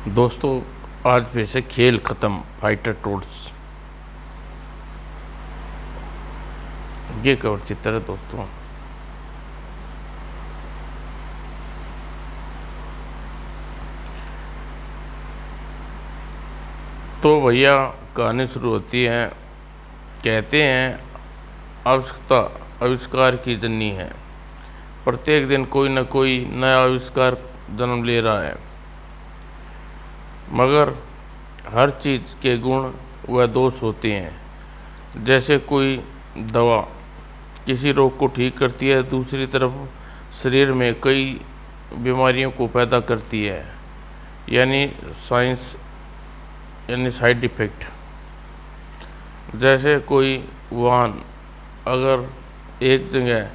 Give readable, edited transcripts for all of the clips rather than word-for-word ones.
दोस्तों, आज फिर से खेल खत्म। फाइटर टूल्स ये कवर चित्र है दोस्तों। तो भैया कहानी शुरू होती है। कहते हैं आवश्यकता आविष्कार की जननी है। प्रत्येक दिन कोई न कोई नया आविष्कार जन्म ले रहा है, मगर हर चीज़ के गुण व दोष होते हैं। जैसे कोई दवा किसी रोग को ठीक करती है, दूसरी तरफ शरीर में कई बीमारियों को पैदा करती है, यानी साइड इफ़ेक्ट। जैसे कोई वाहन अगर एक जगह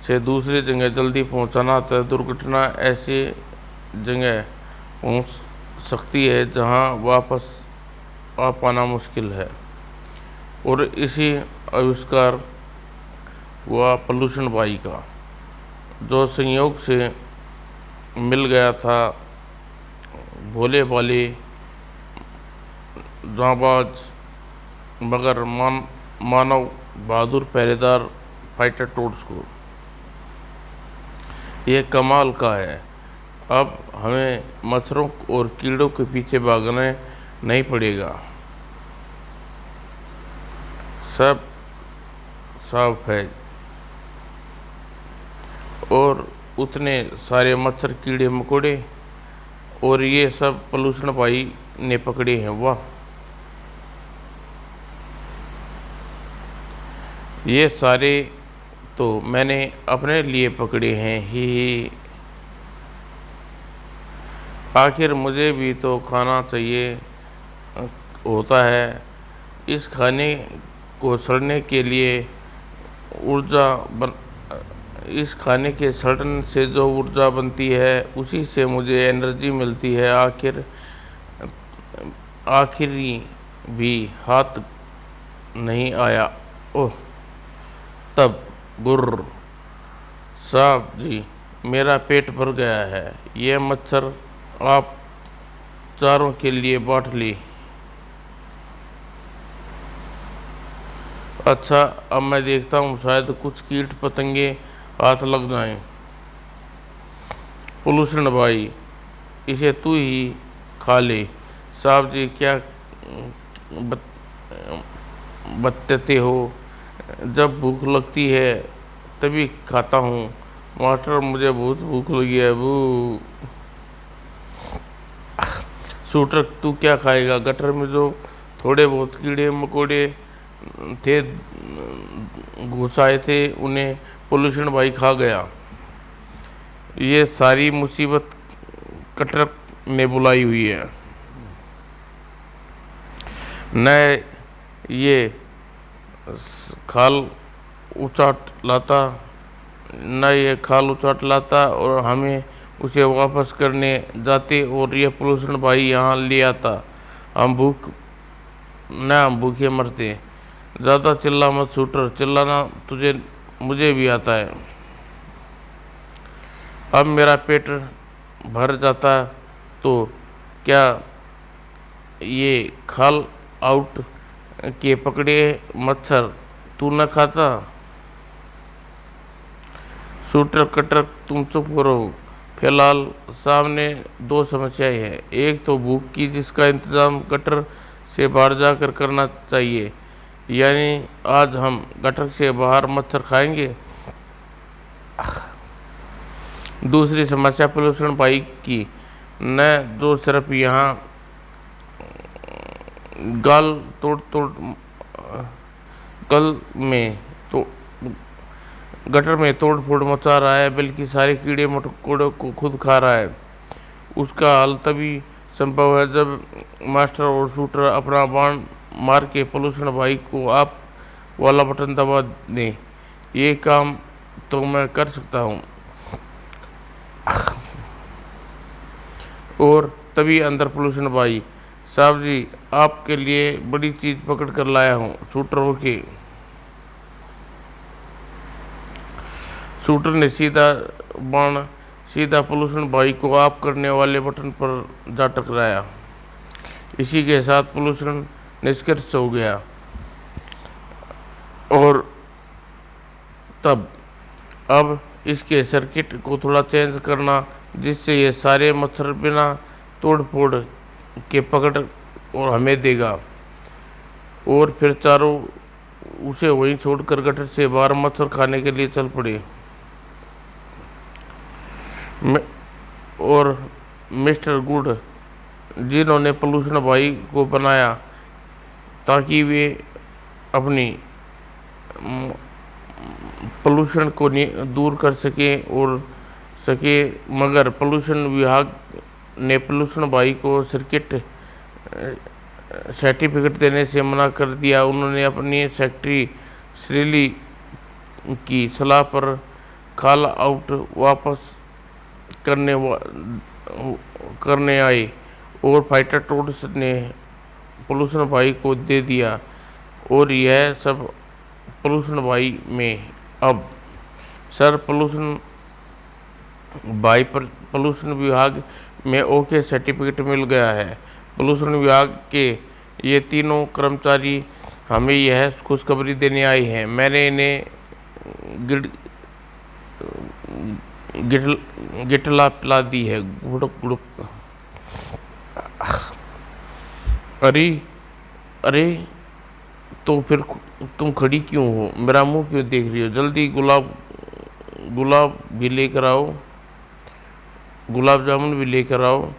से दूसरी जगह जल्दी पहुंचाना होता है, दुर्घटना ऐसी जगह पहुंच सकती है जहां वापस आ पाना मुश्किल है। और इसी आविष्कार हुआ पोल्यूशन बाई का, जो संयोग से मिल गया था भोले भाले जांबाज मगर मानव बहादुर पहरेदार फाइटर टूल्स को। ये कमाल का है। अब हमें मच्छरों और कीड़ों के पीछे भागने नहीं पड़ेगा। सब साफ है और उतने सारे मच्छर कीड़े मकोड़े, और ये सब पोल्यूशन भाई ने पकड़े हैं। वाह, ये सारे तो मैंने अपने लिए पकड़े हैं ही। आखिर मुझे भी तो खाना चाहिए होता है। इस खाने को सड़ने के लिए इस खाने के सड़न से जो ऊर्जा बनती है, उसी से मुझे एनर्जी मिलती है। आखिरी भी हाथ नहीं आया। ओह, तब गुर्र साहब जी, मेरा पेट भर गया है। ये मच्छर आप चारों के लिए बांट ली। अच्छा, अब मैं देखता हूँ, शायद कुछ कीट पतंगे हाथ लग जाएं। पोल्यूशन भाई, इसे तू ही खा ले। साहब जी, क्या बत, बताते हो? जब भूख लगती है तभी खाता हूँ। मास्टर, मुझे बहुत भूख लगी है। वो शूटर, तू क्या खाएगा? गटर में जो थोड़े बहुत कीड़े मकोड़े थे घुसाए थे, उन्हें पोल्यूशन भाई खा गया। ये सारी मुसीबत कटर ने बुलाई हुई है। न ये खाल उचाट लाता और हमें उसे वापस करने जाते, और ये पोल्यूशन भाई यहाँ ले आता। हम भूखे मरते। ज़्यादा चिल्ला मत शूटर, चिल्लाना मुझे भी आता है। अब मेरा पेट भर जाता तो क्या ये खाल आउट के पकड़े मच्छर तू न खाता? शूटर, कटर, तुम चुप करो। फिलहाल सामने दो समस्याएं हैं। एक तो भूख की, जिसका इंतजाम गटर से बाहर जाकर करना चाहिए, यानी आज हम गटर से बाहर मच्छर खाएंगे। दूसरी समस्या पोल्यूशन बाइक की, न जो सिर्फ यहाँ गाल गल में तो गटर में तोड़ फोड़ मचा रहा है, बल्कि सारे कीड़े मकोड़ों को खुद खा रहा है। उसका हल तभी संभव है जब मास्टर और शूटर अपना बाण मार के पोल्यूशन भाई को आप वाला बटन दबा दें। ये काम तो मैं कर सकता हूँ। और तभी अंदर पोल्यूशन भाई, साहब जी, आपके लिए बड़ी चीज पकड़ कर लाया हूँ। शूटर होके शूटर ने सीधा बाण सीधा पोल्यूशन भाई को ऑफ करने वाले बटन पर जा टकराया। इसी के साथ पोल्यूशन निष्क्रिय हो गया और तब अब इसके सर्किट को थोड़ा चेंज करना, जिससे ये सारे मच्छर बिना तोड़ फोड़ के पकड़ और हमें देगा। और फिर चारों उसे वहीं छोड़कर गटर से बाहर मच्छर खाने के लिए चल पड़े। और मिस्टर गुड, जिन्होंने पोल्यूशन भाई को बनाया ताकि वे अपनी पोल्यूशन को दूर कर सके, मगर पोल्यूशन विभाग ने पोल्यूशन भाई को सर्टिफिकेट देने से मना कर दिया। उन्होंने अपनी फैक्ट्री श्रीली की सलाह पर कॉल आउट वापस करने आए और फाइटर टोड्स ने पोल्यूशन भाई को दे दिया। और यह सब पोल्यूशन भाई में अब सर पोल्यूशन भाई पर पोल्यूशन विभाग में ओके सर्टिफिकेट मिल गया है। पोल्यूशन विभाग के ये तीनों कर्मचारी हमें यह खुशखबरी देने आए हैं। मैंने इन्हें गिटला पिला दी है। गुड़क गुड़क। अरे तो फिर तुम खड़ी क्यों हो? मेरा मुंह क्यों देख रही हो? जल्दी गुलाब भी लेकर आओ, गुलाब जामुन भी लेकर आओ।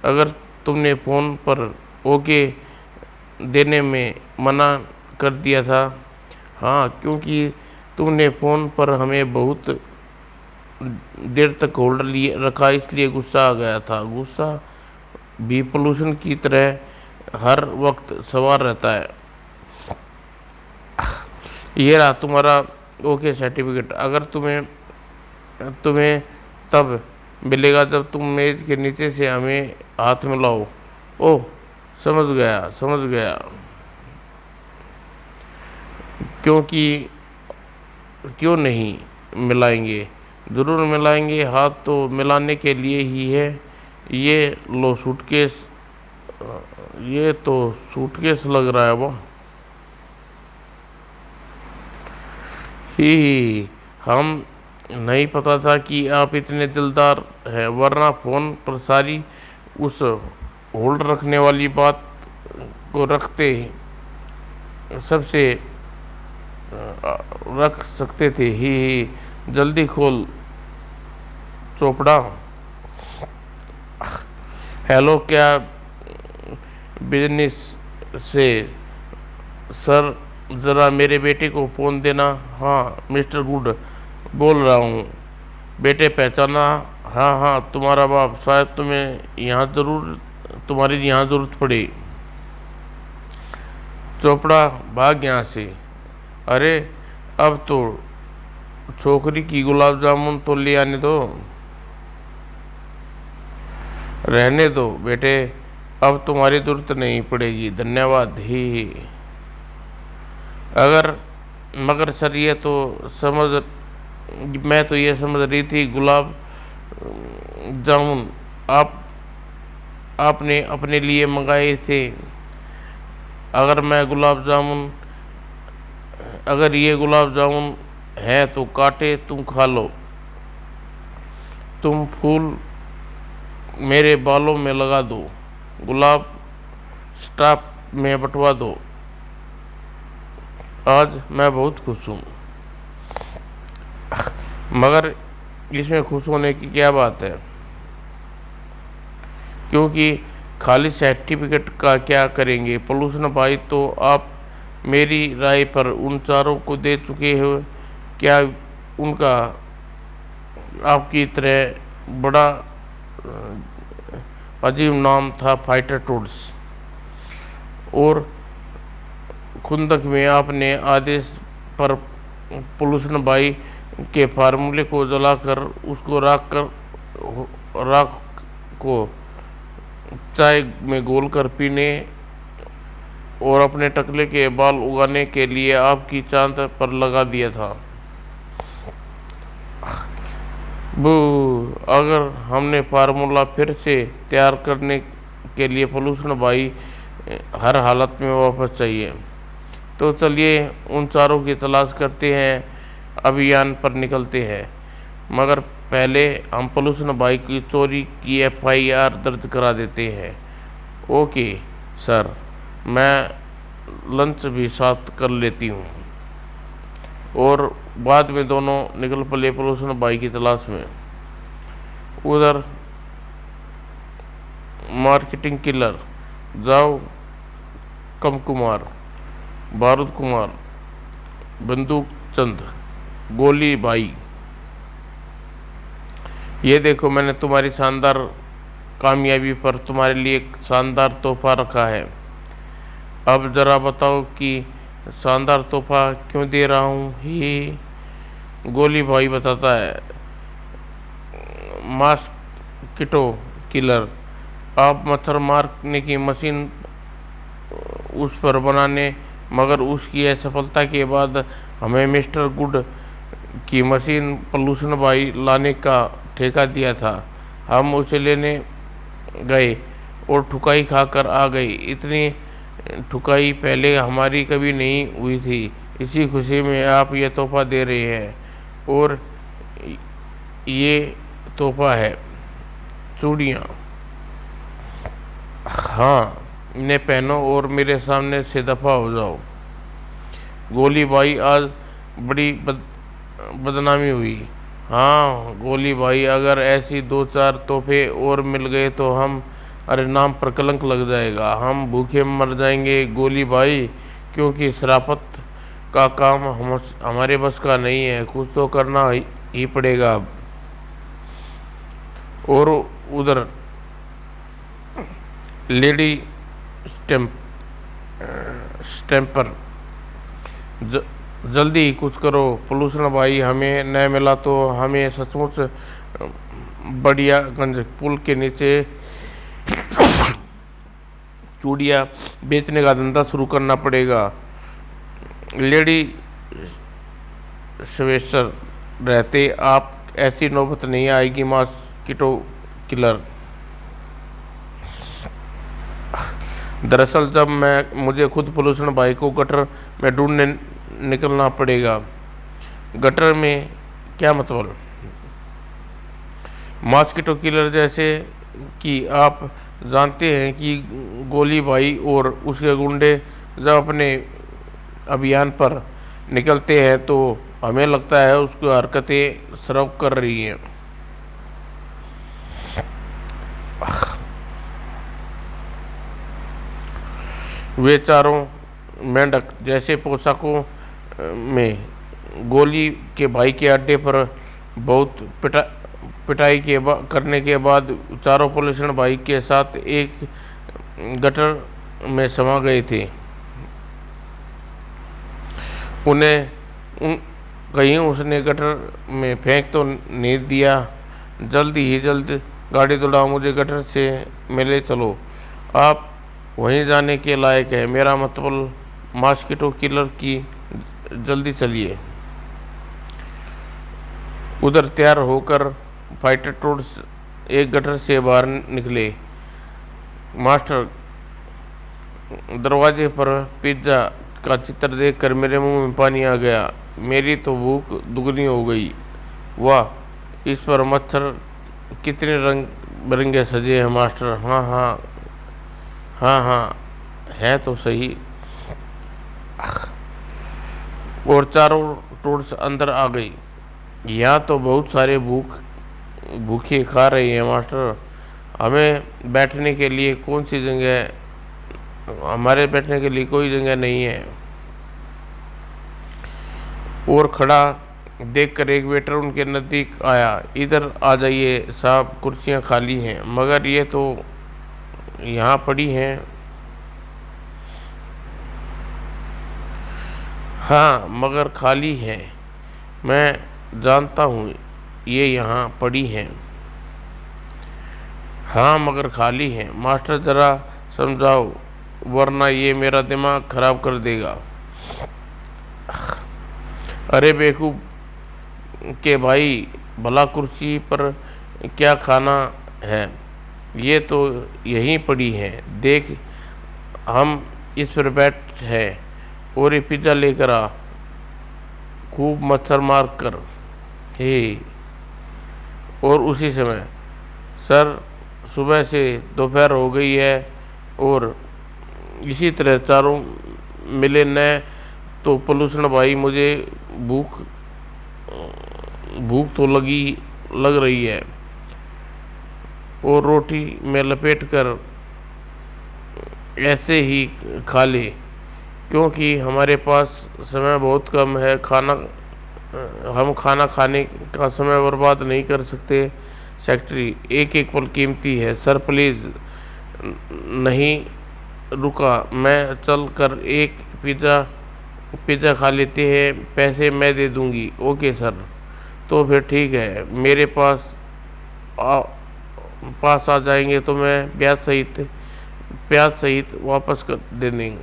अगर तुमने फ़ोन पर ओके देने में मना कर दिया था। हाँ, क्योंकि तुमने फ़ोन पर हमें बहुत देर तक होल्ड रखा, इसलिए गुस्सा आ गया था। गुस्सा भी पोल्यूशन की तरह हर वक्त सवार रहता है। ये रहा तुम्हारा ओके सर्टिफिकेट। अगर तुम्हें तब मिलेगा जब तुम मेज के नीचे से हमें हाथ मिलाओ। ओह, समझ गया। क्यों नहीं मिलाएंगे? ज़रूर मिलाएंगे। हाथ तो मिलाने के लिए ही है। ये लो सूटकेस। ये तो सूटकेस लग रहा है। वो ही हम नहीं पता था कि आप इतने दिलदार हैं, वरना फ़ोन पर सारी उस होल्ड रखने वाली बात को सबसे रख सकते थे। ही जल्दी खोल चोपड़ा। हेलो, क्या बिजनेस से? सर, ज़रा मेरे बेटे को फ़ोन देना। हाँ, मिस्टर गुड बोल रहा हूँ। बेटे पहचाना? हाँ, तुम्हारा बाप। शायद तुम्हारी यहाँ ज़रूरत पड़े। चोपड़ा भाग यहाँ से। अरे, अब तो छोकरी की गुलाब जामुन तो ले आने दो। रहने दो बेटे, अब तुम्हारी ज़रूरत नहीं पड़ेगी। धन्यवाद। ही मगर सर, मैं तो ये समझ रही थी गुलाब जामुन आपने अपने लिए मंगाए थे। अगर ये गुलाब जामुन है तो काटे तुम खा लो। तुम फूल मेरे बालों में लगा दो, गुलाब स्टाफ में बंटवा दो। आज मैं बहुत खुश हूँ। मगर इसमें खुश होने की क्या बात है? क्योंकि खाली सर्टिफिकेट का क्या करेंगे? पोल्यूशन भाई तो आप मेरी राय पर उन चारों को दे चुके हो। क्या उनका आपकी तरह बड़ा अजीब नाम था, फाइटर टोड्स? और खुंदक में आपने आदेश पर पोल्यूशन भाई के फार्मूले को जलाकर उसको राख को चाय में घोलकर पीने और अपने टकले के बाल उगाने के लिए आपकी चांद पर लगा दिया था। बू, अगर हमने फार्मूला फिर से तैयार करने के लिए पोल्यूशन भाई हर हालत में वापस चाहिए। तो चलिए उन चारों की तलाश करते हैं, अभियान पर निकलते हैं। मगर पहले हम पोल्यूशन बाइक की चोरी की FIR दर्ज करा देते हैं। ओके सर, मैं लंच भी साथ कर लेती हूँ। और बाद में दोनों निकल पड़े पोल्यूशन बाइक की तलाश में। उधर मार्केटिंग किलर जाओ कम कुमार, बारूद कुमार, बंदूक चंद, गोली भाई, ये देखो मैंने तुम्हारी शानदार कामयाबी पर तुम्हारे लिए एक शानदार तोहफा रखा है। अब ज़रा बताओ कि शानदार तोहफा क्यों दे रहा हूँ। ही गोली भाई बताता है, मॉस्किटो किलर, आप मच्छर मारने की मशीन उस पर बनाने, मगर उसकी असफलता के बाद हमें मिस्टर गुड की मशीन पोल्यूशन भाई लाने का ठेका दिया था। हम उसे लेने गए और ठुकाई खाकर आ गई। इतनी ठुकाई पहले हमारी कभी नहीं हुई थी। इसी खुशी में आप ये तोहफा दे रहे हैं। और ये तोहफा है चूड़ियाँ। हाँ, इन्हें पहनो और मेरे सामने से दफा हो जाओ। गोली भाई आज बड़ी बदनामी हुई। हाँ गोली भाई, अगर ऐसी 2-4 तोहफे और मिल गए तो हम अरे नाम पर कलंक लग जाएगा, हम भूखे मर जाएंगे गोली भाई, क्योंकि शराफत का काम हमारे बस का नहीं है, कुछ तो करना ही पड़ेगा अब। और उधर लेडी स्टैम्पर, जल्दी कुछ करो पोल्यूशन भाई, हमें न मिला तो हमें सचमुच बढ़िया गंज पुल के नीचे चूड़ियाँ बेचने का धंधा शुरू करना पड़ेगा। लेडी स्वेसर रहते आप ऐसी नौबत नहीं आएगी मॉस्किटो किलर। दरअसल जब मुझे खुद पोल्यूशन भाई को गटर में ढूंढने निकलना पड़ेगा। गटर में क्या मतलब? मॉस्किटो किलर जैसे कि आप जानते हैं कि गोली भाई और उसके गुंडे जब अपने अभियान पर निकलते हैं तो हमें लगता है उसकी हरकतें सर्व कर रही हैं। वे चारों मेंढक जैसे पोशाकों में गोली के भाई के अड्डे पर बहुत पिटाई करने के बाद चारों पोल्यूशन भाई के साथ एक गटर में समा गए थे। उन्हें कहीं उसने गटर में फेंक तो नहीं दिया। जल्द गाड़ी दौड़ाओ, मुझे गटर से मिले चलो। आप वहीं जाने के लायक है, मेरा मतलब मॉस्किटो किलर की, जल्दी चलिए। उधर तैयार होकर फाइटर टूड्स एक गटर से बाहर निकले। मास्टर, दरवाजे पर पिज्ज़ा का चित्र देखकर मेरे मुंह में पानी आ गया। मेरी तो भूख दुगनी हो गई। वाह, इस पर मच्छर कितने रंग बिरंगे सजे हैं मास्टर। हाँ, है तो सही। और चारों टूड्स अंदर आ गई। यहाँ तो बहुत सारे भूखे खा रहे हैं मास्टर। हमें बैठने के लिए कौन सी जगह? हमारे बैठने के लिए कोई जगह नहीं है। और खड़ा देखकर एक वेटर उनके नज़दीक आया। इधर आ जाइए साहब, कुर्सियाँ खाली हैं। मगर ये तो यहाँ पड़ी हैं। हाँ मगर खाली है, मैं जानता हूँ ये यहाँ पड़ी हैं। हाँ मगर खाली है। मास्टर ज़रा समझाओ वरना ये मेरा दिमाग खराब कर देगा। अरे बेवकूफ़ के भाई, भला कुर्सी पर क्या खाना है? ये तो यहीं पड़ी है, देख हम इस पर बैठ है, और ये पिज़्ज़ा लेकर आ, खूब मच्छर मार कर। हे। और उसी समय, सर सुबह से दोपहर हो गई है, और इसी तरह चारों मिले न, तो पोल्यूशन भाई मुझे भूख भूख तो लग रही है, और रोटी में लपेट कर ऐसे ही खा ले, क्योंकि हमारे पास समय बहुत कम है। हम खाना खाने का समय बर्बाद नहीं कर सकते। सेक्रेटरी, एक एक पल कीमती है सर, प्लीज़। नहीं रुका, मैं चल कर एक पिज़्ज़ा खा लेते हैं, पैसे मैं दे दूंगी। Okay sir. तो फिर ठीक है, मेरे आ, पास आ जाएंगे तो मैं प्याज सहित वापस कर दे देंगे।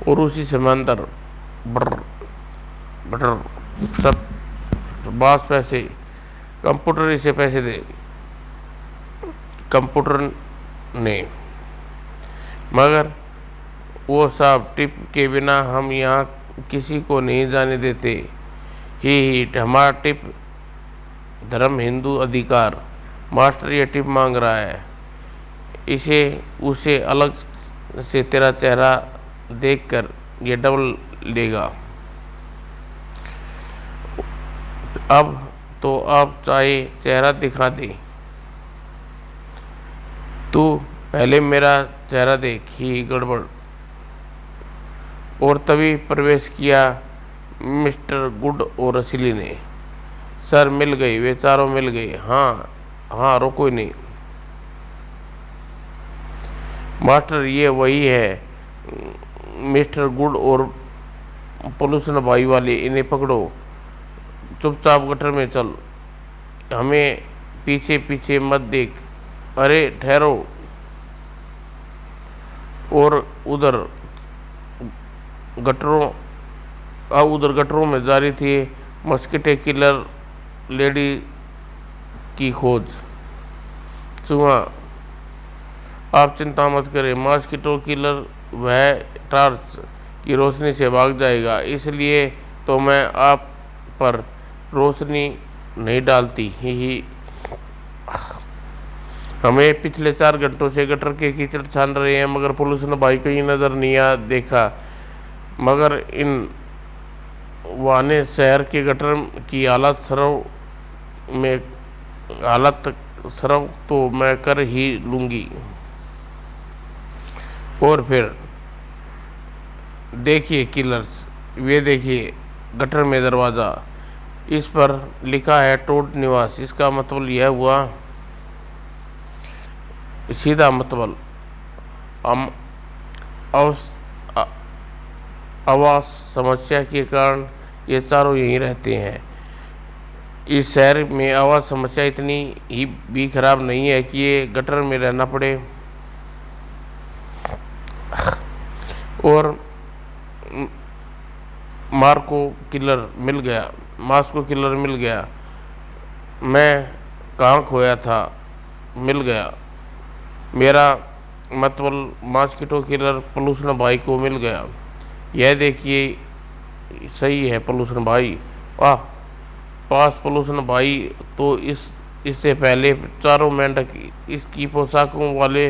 और उसी समय अंदर बटर बटर सब बास पैसे, कंप्यूटर इसे पैसे दे। कंप्यूटर ने, मगर वो साहब, टिप के बिना हम यहाँ किसी को नहीं जाने देते। ही हमारा टिप धर्म, हिंदू अधिकार। मास्टर ये टिप मांग रहा है, इसे उसे अलग से तेरा चेहरा देखकर ये डबल लेगा। अब तो आप चाहे चेहरा दिखा दे, तू पहले मेरा चेहरा देख। ही गड़बड़। और तभी प्रवेश किया मिस्टर गुड और रसीली ने। सर मिल गई, वे चारों मिल गए। हाँ हाँ, रोको ही नहीं। मास्टर ये वही है, मिस्टर गुड और पोल्यूशन भाई वाले, इन्हें पकड़ो। चुपचाप गटर में चल, हमें पीछे पीछे मत देख। अरे ठहरो। और गटरों उधर गटरों में जारी थी मस्किटो किलर लेडी की खोज। चूहा, आप चिंता मत करें, मस्किटो किलर वह टॉर्च की रोशनी से भाग जाएगा, इसलिए तो मैं आप पर रोशनी नहीं डालती। ही। हमें पिछले 4 घंटों से गटर के कीचड़ छान रहे हैं, मगर पोल्यूशन भाई कहीं नजर नहीं देखा। मगर इन वाने शहर के गटर की हालत सरव तो मैं कर ही लूँगी। और फिर देखिए किलर्स, वे देखिए गटर में दरवाज़ा, इस पर लिखा है टोड निवास। इसका मतलब यह हुआ, सीधा मतलब हम आवास समस्या के कारण ये चारों यहीं रहते हैं। इस शहर में आवास समस्या इतनी ही भी खराब नहीं है कि ये गटर में रहना पड़े। और मास्को किलर मिल गया। मैं कहाँ खोया था, मिल गया। मेरा मतलब मस्किटो किलर पोल्यूशन भाई को मिल गया। यह देखिए, सही है पोल्यूशन भाई। वाह, पास पोल्यूशन भाई। तो इससे पहले चारों मेंढक इसकी पोशाकों वाले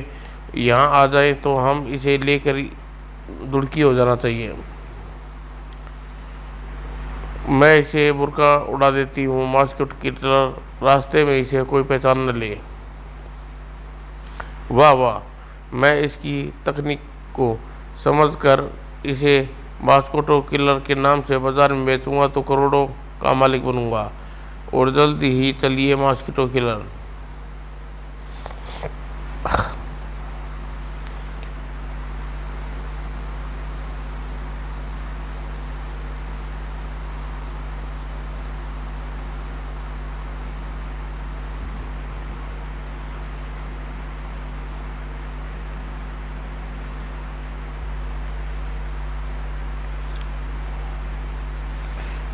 यहाँ आ जाए तो हम इसे लेकर दुड़की हो जाना चाहिए। मैं इसे बुर्का उड़ा देती हूँ, मस्किटो किलर रास्ते में इसे कोई पहचान न ले। वाह वाह, मैं इसकी तकनीक को समझकर इसे मस्किटो किलर के नाम से बाजार में बेचूंगा तो करोड़ों का मालिक बनूंगा। और जल्दी ही चलिए मस्किटो किलर।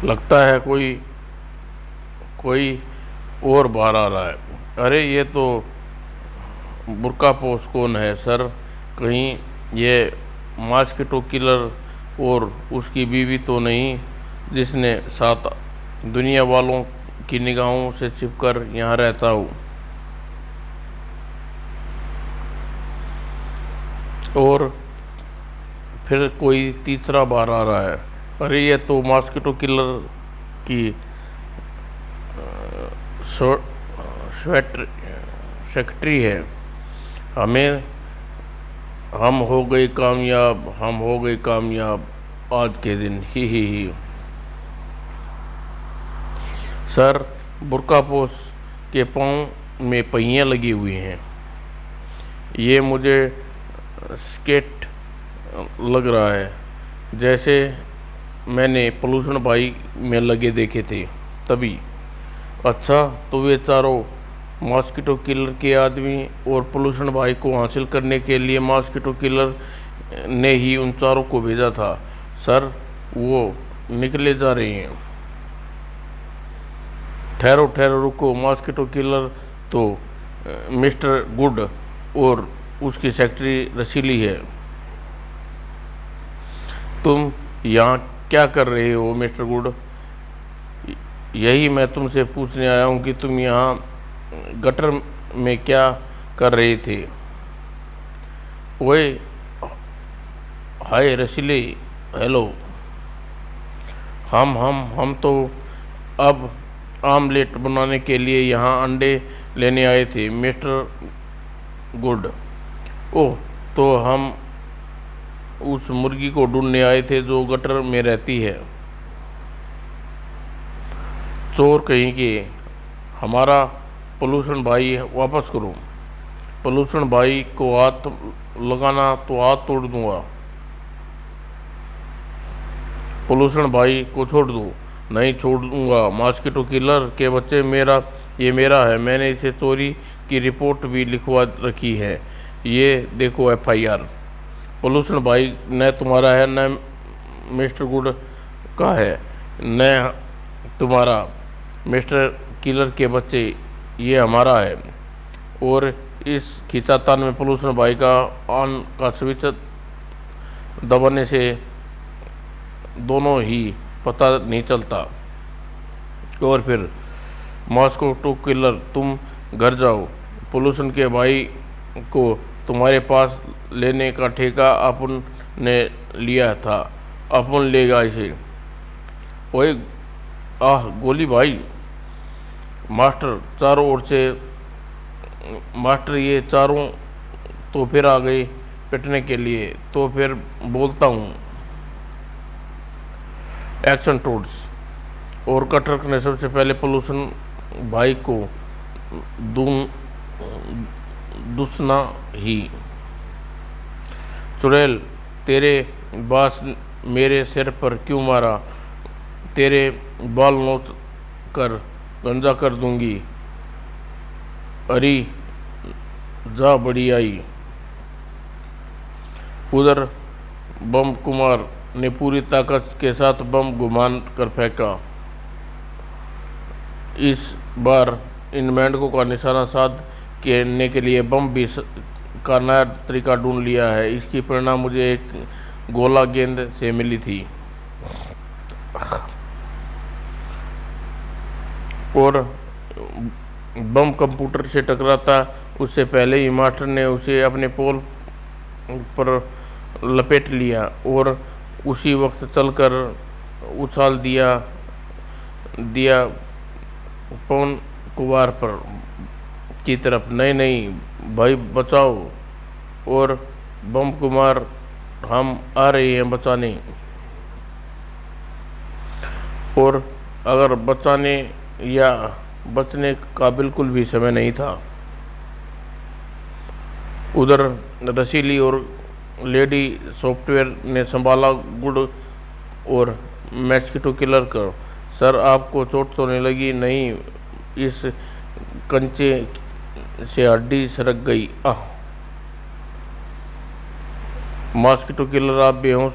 लगता है कोई कोई और बाहर आ रहा है। अरे ये तो बुर्का पोश कौन है सर? कहीं ये मॉस्किटो किलर और उसकी बीवी तो नहीं, जिसने साथ दुनिया वालों की निगाहों से छिपकर यहाँ रहता हूँ? और फिर कोई तीसरा बार आ रहा है। अरे ये तो मॉस्किटो किलर की सेक्रेटरी है। हमें हम हो गए कामयाब, हम हो गए कामयाब आज के दिन, ही। सर, बुर्कापोश के पाँव में पहियाँ लगी हुई हैं। ये मुझे स्केट लग रहा है, जैसे मैंने पोल्यूशन भाई में लगे देखे थे तभी। अच्छा, तो वे चारों मॉस्किटो किलर के आदमी और पोल्यूशन भाई को हासिल करने के लिए मॉस्किटो किलर ने ही उन चारों को भेजा था। सर, वो निकले जा रहे हैं। ठहरो ठहरो, रुको। मॉस्किटो किलर तो मिस्टर गुड और उसकी सेक्रेटरी रसीली है। तुम यहाँ क्या कर रहे हो मिस्टर गुड? यही मैं तुमसे पूछने आया हूँ कि तुम यहाँ गटर में क्या कर रहे थे? ओए, हाय रसीले, हेलो। हम तो अब आमलेट बनाने के लिए यहाँ अंडे लेने आए थे मिस्टर गुड। ओह, तो हम उस मुर्गी को ढूंढने आए थे जो गटर में रहती है। चोर कहीं के, हमारा पोल्यूशन भाई वापस करो। पोल्यूशन भाई को हाथ लगाना तो हाथ तोड़ दूंगा। पोल्यूशन भाई को छोड़ दो। नहीं छोड़ूंगा। मॉस्किटो किलर के बच्चे ये मेरा है। मैंने इसे चोरी की रिपोर्ट भी लिखवा रखी है। ये देखो FIR। पोल्यूशन भाई न तुम्हारा है न मिस्टर गुड का है, न तुम्हारा। मिस्टर किलर के बच्चे, ये हमारा है। और इस खींचातान में पोल्यूशन भाई का ऑन का स्विच दबाने से दोनों ही पता नहीं चलता। और फिर मॉस्किटो किलर, तुम घर जाओ। पोल्यूशन के भाई को तुम्हारे पास लेने का ठेका अपन ने लिया था, अपन लेगा इसे। ओए, आह गोली भाई। मास्टर चारों ओर से, मास्टर ये चारों तो फिर आ गए पिटने के लिए। तो फिर बोलता हूँ, एक्शन टूड्स। और कटरक ने सबसे पहले पोल्यूशन भाई को दुसना ही। चुड़ैल, तेरे बास मेरे सिर पर क्यों मारा? तेरे बाल नोच कर गंजा कर दूंगी। अरे जा बड़ी आई। उधर बम कुमार ने पूरी ताकत के साथ बम घुमान कर फेंका। इस बार इन मेंढकों का निशाना साध करने के लिए बम भी का नया तरीका ढूंढ लिया है। इसकी प्रेरणा मुझे एक गोला गेंद से मिली थी। और बम कंप्यूटर से टकराता उससे पहले ही मास्टर ने उसे अपने पोल पर लपेट लिया और उसी वक्त चलकर उछाल दिया पवन कुमार पर की तरफ। नहीं भाई, बचाओ। और बम कुमार, हम आ रहे हैं बचाने। और अगर बचाने या बचने का बिल्कुल भी समय नहीं था। उधर रसीली और लेडी सॉफ्टवेयर ने संभाला गुड और मॉस्किटो किलर कर। सर, आपको चोट तो नहीं लगी? नहीं, इस कंचे से हड्डी सरक गई। मॉस्किटो किलर, आप बेहोश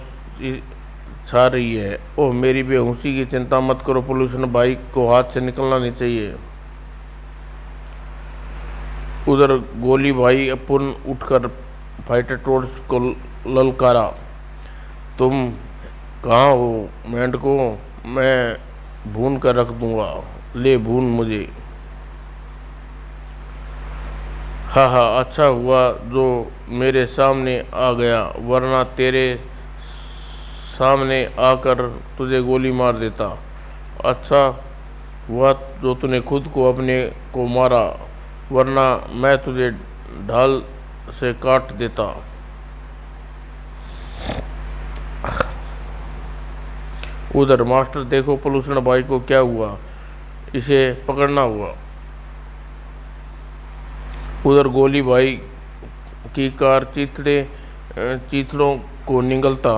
छा रही है। ओह, मेरी बेहोशी की चिंता मत करो। पोल्यूशन भाई को हाथ से निकलना नहीं चाहिए। उधर गोली भाई पुन उठकर फाइटर टोर्च को ललकारा। तुम कहाँ हो मेंढको, मैं भून कर रख दूंगा, ले भून मुझे। हाँ हाँ, अच्छा हुआ जो मेरे सामने आ गया, वरना तेरे सामने आकर तुझे गोली मार देता। अच्छा हुआ जो तूने खुद को अपने को मारा, वरना मैं तुझे ढाल से काट देता। उधर मास्टर देखो पोल्यूशन भाई को क्या हुआ, इसे पकड़ना हुआ। उधर गोली भाई की कार चीथड़ों को निगलता।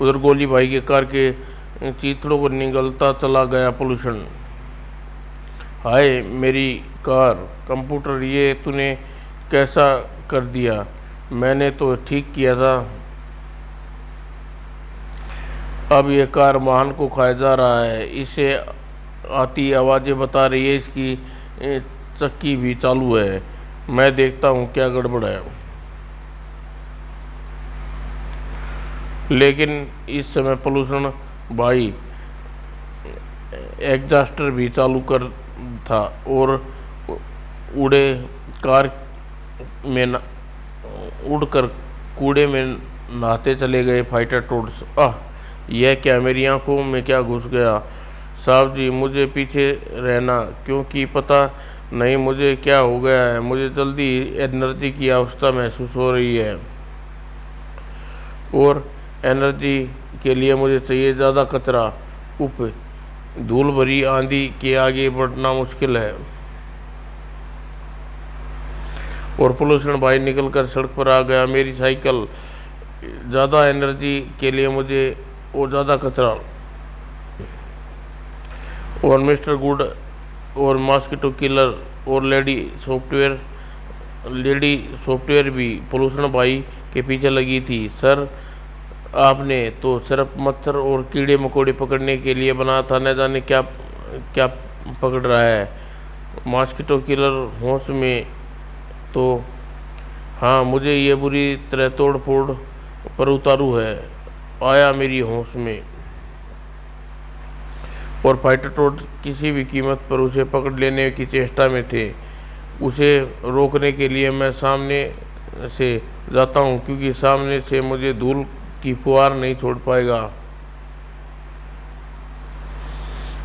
उधर गोली भाई की कार के चीथड़ों को निगलता चला गया पोल्यूशन। हाय मेरी कार, कंप्यूटर ये तूने कैसा कर दिया, मैंने तो ठीक किया था। अब ये कार वाहन को खाया जा रहा है, इसे आती आवाज़ें बता रही है इसकी चक्की भी चालू है। मैं देखता हूँ क्या गड़बड़ है। लेकिन इस समय पोल्यूशन भाई एग्जॉस्टर भी चालू कर था और उड़े कार में उड़कर कूड़े में नहाते चले गए फाइटर टोर्च। यह क्या, मेरी आंखों में क्या घुस गया। साहब जी मुझे पीछे रहना, क्योंकि पता नहीं मुझे क्या हो गया है। मुझे जल्दी एनर्जी की अवस्था महसूस हो रही है और एनर्जी के लिए मुझे चाहिए ज़्यादा कचरा। उप धूल भरी आंधी के आगे बढ़ना मुश्किल है। और पोल्यूशन भाई निकलकर सड़क पर आ गया। मेरी साइकिल, ज़्यादा एनर्जी के लिए मुझे और ज़्यादा कचरा। और मिस्टर गुड और मॉस्किटो किलर और लेडी सॉफ्टवेयर भी पोल्यूशन भाई के पीछे लगी थी। सर आपने तो सिर्फ मच्छर और कीड़े मकोड़े पकड़ने के लिए बना था, न जाने क्या क्या पकड़ रहा है। मॉस्किटो किलर होश में तो हाँ, मुझे ये बुरी तरह तोड़ फोड़ पर उतारू है, आया मेरी होश में। और फाइटर टोर्च किसी भी कीमत पर उसे पकड़ लेने की चेष्टा में थे। उसे रोकने के लिए मैं सामने से जाता हूँ, क्योंकि सामने से मुझे धूल की फुहार नहीं छोड़ पाएगा।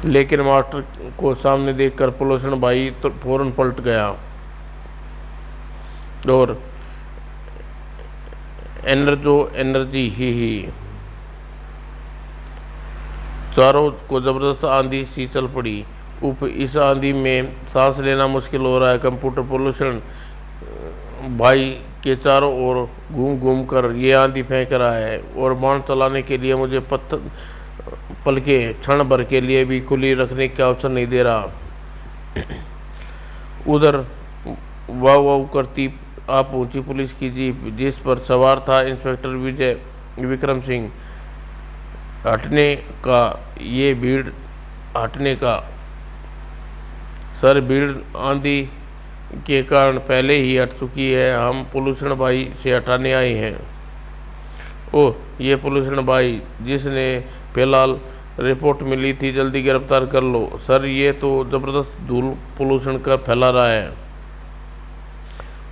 लेकिन मास्टर को सामने देखकर पोल्यूशन भाई तो फौरन पलट गया और एनर्जी ही चारों को जबरदस्त आंधी सी चल पड़ी। इस आंधी में सांस लेना मुश्किल हो रहा है। कंप्यूटर पोल्यूशन भाई के चारों ओर घूम घूम कर ये आंधी फेंक रहा है और बाण चलाने के लिए मुझे पलके क्षण भर के लिए भी खुली रखने का अवसर नहीं दे रहा। उधर वाह वाह करती आ पहुंची पुलिस की जीप, जिस पर सवार था इंस्पेक्टर विजय विक्रम सिंह। हटने का सर, भीड़ आंधी के कारण पहले ही हट चुकी है, हम पोल्यूशन भाई से हटाने आए हैं। ओह, ये पोल्यूशन भाई जिसने फिलहाल रिपोर्ट मिली थी, जल्दी गिरफ्तार कर लो। सर ये तो ज़बरदस्त धूल पोल्यूशन कर फैला रहा है।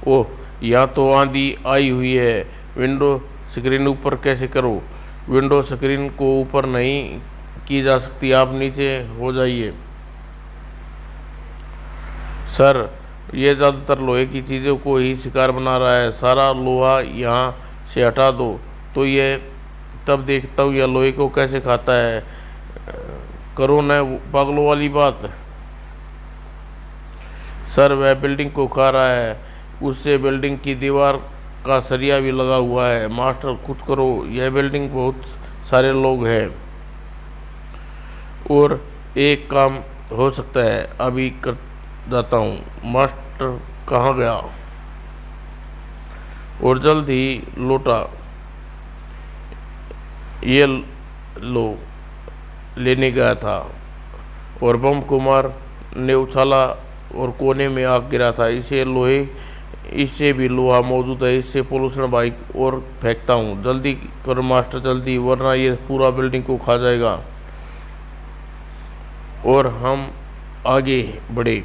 ओह, यहाँ तो आंधी आई हुई है, विंडो स्क्रीन ऊपर कैसे करो। विंडो स्क्रीन को ऊपर नहीं की जा सकती, आप नीचे हो जाइए। सर ये ज़्यादातर लोहे की चीज़ों को ही शिकार बना रहा है, सारा लोहा यहाँ से हटा दो तो ये तब देखता हूँ यह लोहे को कैसे खाता है। करो न पागलों वाली बात। सर वह बिल्डिंग को खा रहा है, उससे बिल्डिंग की दीवार का सरिया भी लगा हुआ है। मास्टर कुछ करो, यह बिल्डिंग बहुत सारे लोग हैं और एक काम हो सकता है, अभी कर जाता हूँ। मास्टर कहाँ गया और जल्द ही लौटा। ये लो लेने गया था और बम कुमार ने उछाला और कोने में आग गिरा था। इससे भी लोहा मौजूद है। इससे पोल्यूशन बाइक और फेंकता हूँ। जल्दी करो मास्टर, जल्दी, वरना ये पूरा बिल्डिंग को खा जाएगा। और हम आगे बढ़े।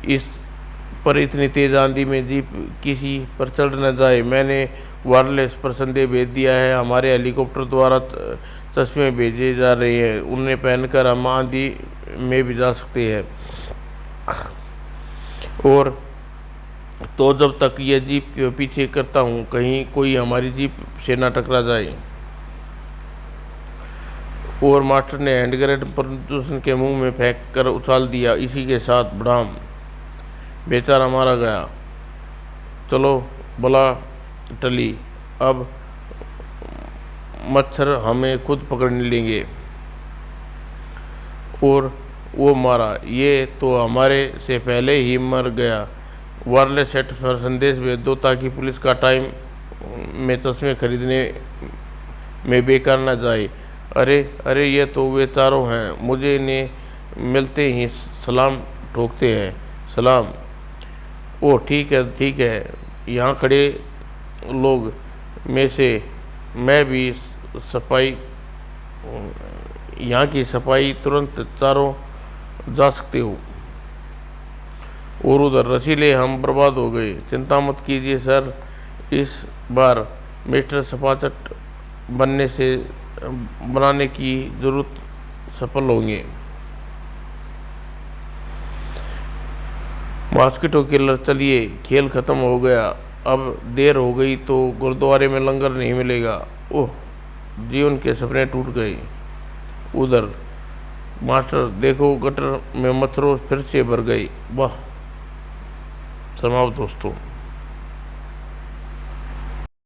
इस पर इतनी तेज आंधी में जीप किसी पर चढ़ न जाए। मैंने वायरलेस पर संदेश भेज दिया है। हमारे हेलीकॉप्टर द्वारा चश्मे भेजे जा रहे हैं। उन्हें पहनकर हम आंधी में भी जा सकते हैं। और तो जब तक ये जीप के पीछे करता हूँ, कहीं कोई हमारी जीप से न टकरा जाए। और मास्टर ने हैंड ग्रेनेड प्रदूषण के मुंह में फेंक कर उछाल दिया। इसी के साथ भड़ाम, बेचारा मारा गया। चलो बला टली, अब मच्छर हमें खुद पकड़ने लेंगे। और वो मारा, ये तो हमारे से पहले ही मर गया। वायरलेस सेट पर संदेश भेज दो ताकि पुलिस का टाइम में चश्मे खरीदने में बेकार न जाए। अरे अरे, ये तो वे चारों हैं। मुझे इन्हें मिलते ही सलाम ठोकते हैं। सलाम। ओह ठीक है। यहाँ खड़े लोग में से मैं भी सफाई, यहाँ की सफाई तुरंत चारों जा सकते हो। और उधर रसीले, हम बर्बाद हो गए। चिंता मत कीजिए सर, इस बार मिस्टर सपाचट बनाने की जरूरत सफल होंगे। मॉस्किटो किलर, चलिए, खेल खत्म हो गया। अब देर हो गई तो गुरुद्वारे में लंगर नहीं मिलेगा। ओह, जीवन के सपने टूट गए। उधर मास्टर, देखो गटर में मच्छरों फिर से भर गए। वाह। समाप्त दोस्तों।